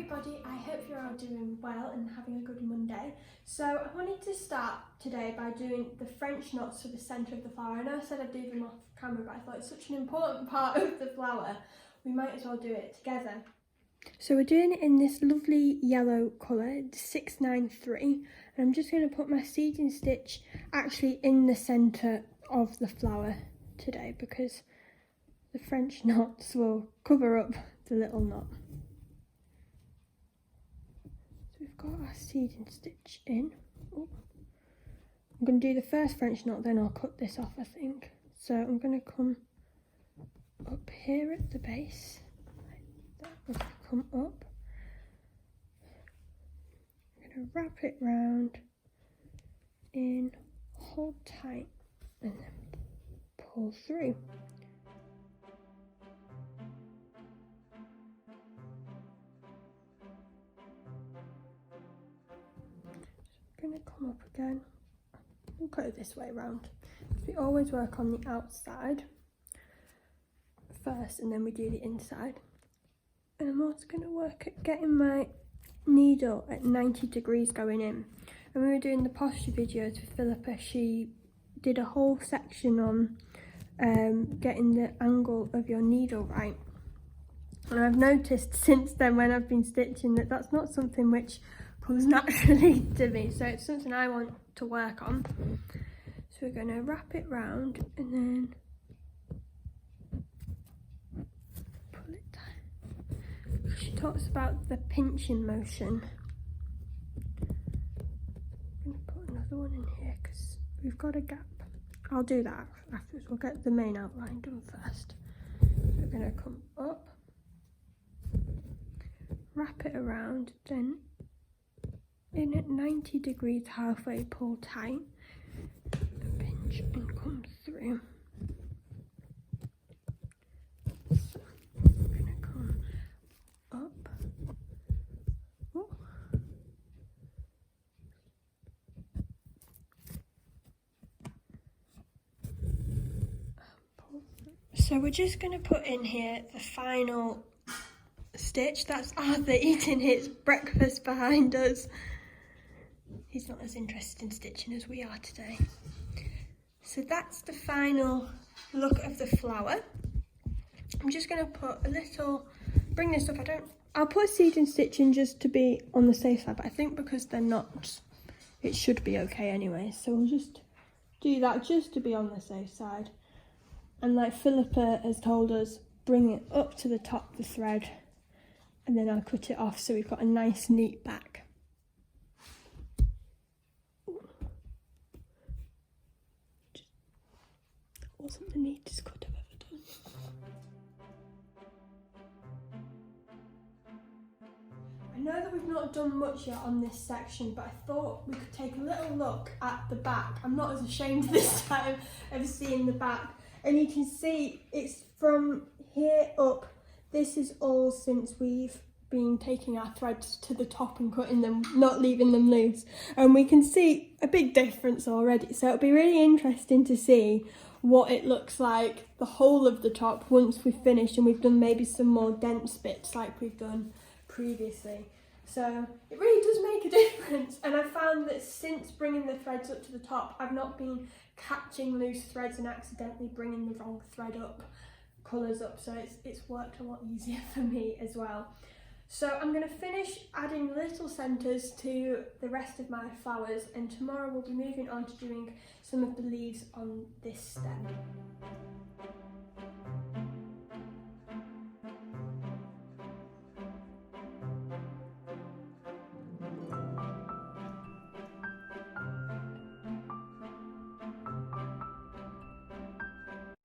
everybody, I hope you're all doing well and having a good Monday. So I wanted to start today by doing the French knots for the centre of the flower. I know I said I'd do them off camera, but I thought it's such an important part of the flower, we might as well do it together. So we're doing it in this lovely yellow colour, 693, and I'm just going to put my seeding stitch actually in the centre of the flower today because the French knots will cover up the little knot. So we've got our seeding stitch in. Oh. I'm going to do the first French knot, then I'll cut this off, I think. So I'm going to come up here at the base. I'm going to come up. I'm going to wrap it round in, hold tight, and then pull through. I'm going to come up again. We'll cut it this way around. We always work on the outside first and then we do the inside. And I'm also going to work at getting my needle at 90 degrees going in. And when we were doing the posture videos with Philippa, she did a whole section on getting the angle of your needle right. And I've noticed since then when I've been stitching that that's not something which comes naturally to me, so it's something I want to work on. So we're going to wrap it round and then pull it tight. She talks about the pinching motion. I'm going to put another one in here because we've got a gap. I'll do that afterwards. We'll get the main outline done first. We're going to come up, wrap it around, then in at 90 degrees halfway, pull tight, pinch and come through. So I'm going to come up. Oh. So we're just going to put in here the final stitch. That's Arthur eating his breakfast behind us. He's not as interested in stitching as we are today. So that's the final look of the flower. I'm just going to put a little, bring this up, I'll put a seeding stitch in just to be on the safe side, but I think because they're not, it should be okay anyway. So we'll just do that just to be on the safe side. And like Philippa has told us, bring it up to the top of the thread and then I'll cut it off so we've got a nice neat back. Wasn't the neatest cut I've ever done. I know that we've not done much yet on this section, but I thought we could take a little look at the back. I'm not as ashamed this time of seeing the back. And you can see it's from here up. This is all since we've been taking our threads to the top and cutting them, not leaving them loose. And we can see a big difference already. So it'll be really interesting to see what it looks like, the whole of the top, once we've finished and we've done maybe some more dense bits like we've done previously. So it really does make a difference, and I found that since bringing the threads up to the top, I've not been catching loose threads and accidentally bringing the wrong thread up, colours up, so it's worked a lot easier for me as well. So I'm going to finish adding little centres to the rest of my flowers, and tomorrow we'll be moving on to doing some of the leaves on this stem.